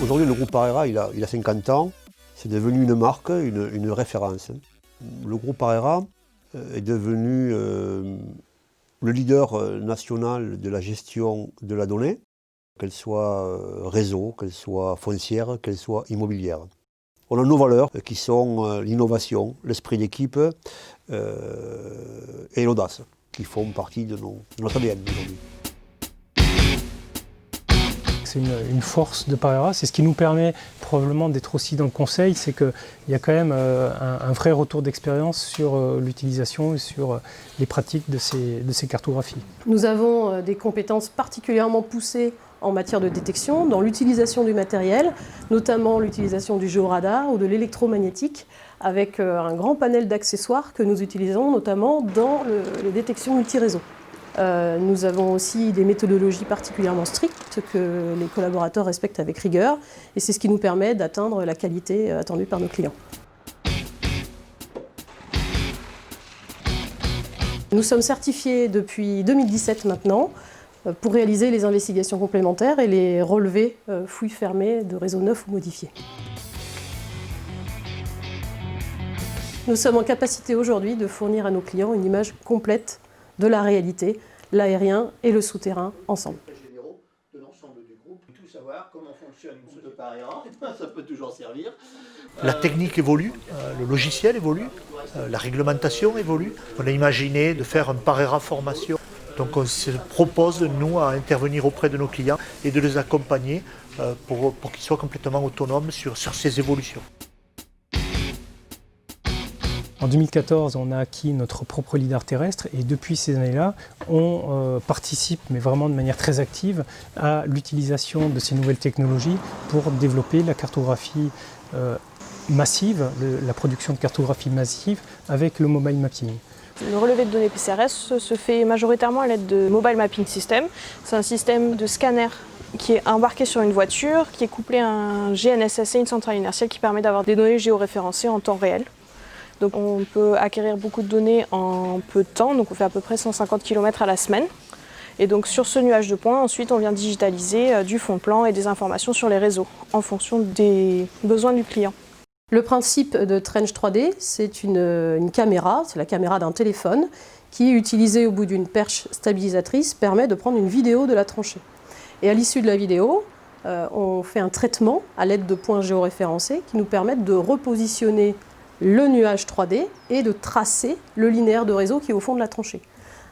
Aujourd'hui, le groupe Parera, il a 50 ans. C'est devenu une marque, une référence. Le groupe Parera est devenu le leader national de la gestion de la donnée, qu'elle soit réseau, qu'elle soit foncière, qu'elle soit immobilière. On a nos valeurs qui sont l'innovation, l'esprit d'équipe et l'audace, qui font partie de notre ADN aujourd'hui. C'est une force de Parera, c'est ce qui nous permet probablement d'être aussi dans le conseil, c'est qu'il y a quand même un vrai retour d'expérience sur l'utilisation et sur les pratiques de ces cartographies. Nous avons des compétences particulièrement poussées en matière de détection, dans l'utilisation du matériel, notamment l'utilisation du géoradar ou de l'électromagnétique, avec un grand panel d'accessoires que nous utilisons notamment dans les détections multiréseaux. Nous avons aussi des méthodologies particulièrement strictes que les collaborateurs respectent avec rigueur et c'est ce qui nous permet d'atteindre la qualité attendue par nos clients. Nous sommes certifiés depuis 2017 maintenant pour réaliser les investigations complémentaires et les relevés fouilles fermées de réseaux neufs ou modifiés. Nous sommes en capacité aujourd'hui de fournir à nos clients une image complète de la réalité, l'aérien et le souterrain ensemble. De l'ensemble du groupe, tout savoir comment fonctionne une soude de Parera, ça peut toujours servir. La technique évolue, le logiciel évolue, la réglementation évolue. On a imaginé de faire un Parera formation. Donc on se propose, nous, à intervenir auprès de nos clients et de les accompagner pour qu'ils soient complètement autonomes sur ces évolutions. En 2014, on a acquis notre propre lidar terrestre et depuis ces années-là, on participe, mais vraiment de manière très active, à l'utilisation de ces nouvelles technologies pour développer la cartographie massive, la production de cartographie massive avec le mobile mapping. Le relevé de données PCRS se fait majoritairement à l'aide de Mobile Mapping System. C'est un système de scanner qui est embarqué sur une voiture, qui est couplé à un GNSS et une centrale inertielle qui permet d'avoir des données géoréférencées en temps réel. Donc on peut acquérir beaucoup de données en peu de temps, donc on fait à peu près 150 km à la semaine. Et donc sur ce nuage de points, ensuite on vient digitaliser du fond de plan et des informations sur les réseaux en fonction des besoins du client. Le principe de Trench 3D, c'est une caméra, c'est la caméra d'un téléphone qui, utilisée au bout d'une perche stabilisatrice, permet de prendre une vidéo de la tranchée. Et à l'issue de la vidéo, on fait un traitement à l'aide de points géoréférencés qui nous permettent de repositionner le nuage 3D et de tracer le linéaire de réseau qui est au fond de la tranchée.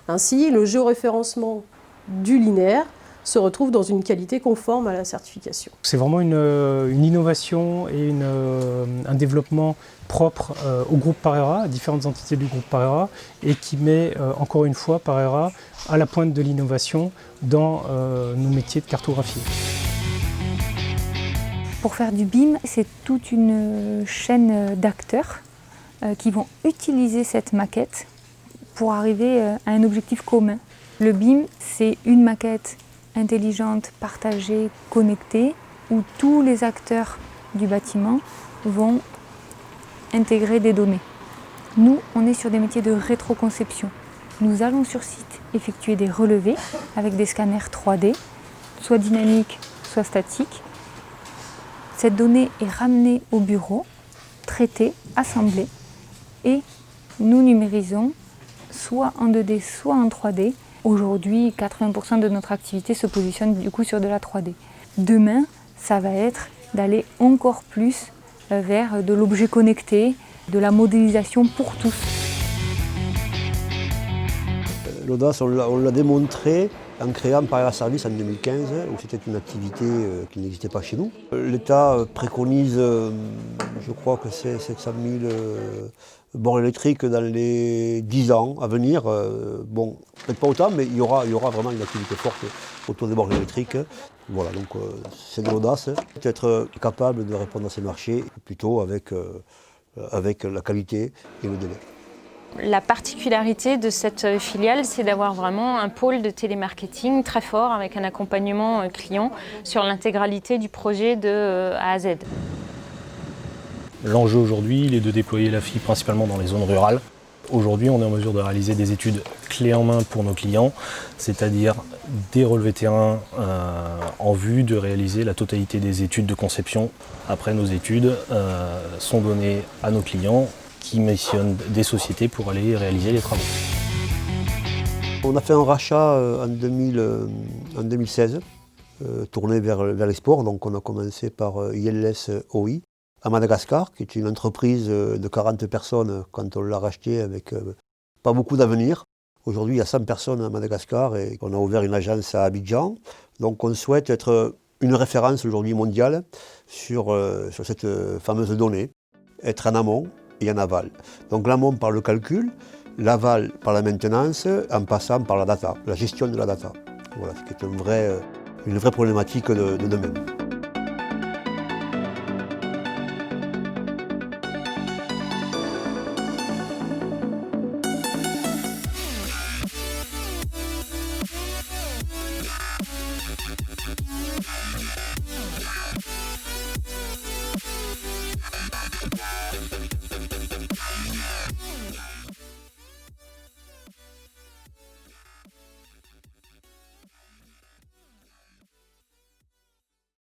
Ainsi, le géoréférencement du linéaire se retrouve dans une qualité conforme à la certification. C'est vraiment une innovation et un développement propre au groupe Parera, à différentes entités du groupe Parera, et qui met encore une fois Parera à la pointe de l'innovation dans nos métiers de cartographie. Pour faire du BIM, c'est toute une chaîne d'acteurs qui vont utiliser cette maquette pour arriver à un objectif commun. Le BIM, c'est une maquette intelligente, partagée, connectée, où tous les acteurs du bâtiment vont intégrer des données. Nous, on est sur des métiers de rétroconception. Nous allons sur site effectuer des relevés avec des scanners 3D, soit dynamiques, soit statiques. Cette donnée est ramenée au bureau, traitée, assemblée, et nous numérisons soit en 2D, soit en 3D. Aujourd'hui, 80% de notre activité se positionne du coup sur de la 3D. Demain, ça va être d'aller encore plus vers de l'objet connecté, de la modélisation pour tous. L'audace, on l'a démontré en créant Parera Service en 2015, où c'était une activité qui n'existait pas chez nous. L'État préconise, je crois que c'est 700 000 bornes électriques dans les 10 ans à venir. Bon, peut-être pas autant, mais il y aura vraiment une activité forte autour des bornes électriques. Voilà, donc c'est de l'audace, être capable de répondre à ces marchés, plutôt avec la qualité et le délai. La particularité de cette filiale, c'est d'avoir vraiment un pôle de télémarketing très fort avec un accompagnement client sur l'intégralité du projet de A à Z. L'enjeu aujourd'hui, il est de déployer la fibre principalement dans les zones rurales. Aujourd'hui, on est en mesure de réaliser des études clés en main pour nos clients, c'est-à-dire des relevés terrain en vue de réaliser la totalité des études de conception. Après, nos études sont données à nos clients qui missionnent des sociétés pour aller réaliser les travaux. On a fait un rachat en 2016, tourné vers l'export. Donc on a commencé par ILS OI à Madagascar, qui est une entreprise de 40 personnes quand on l'a racheté avec pas beaucoup d'avenir. Aujourd'hui, il y a 100 personnes à Madagascar et on a ouvert une agence à Abidjan. Donc on souhaite être une référence aujourd'hui mondiale sur cette fameuse donnée, être en amont et en aval. Donc l'amont par le calcul, l'aval par la maintenance, en passant par la data, la gestion de la data. Voilà, ce qui est une vraie problématique de demain.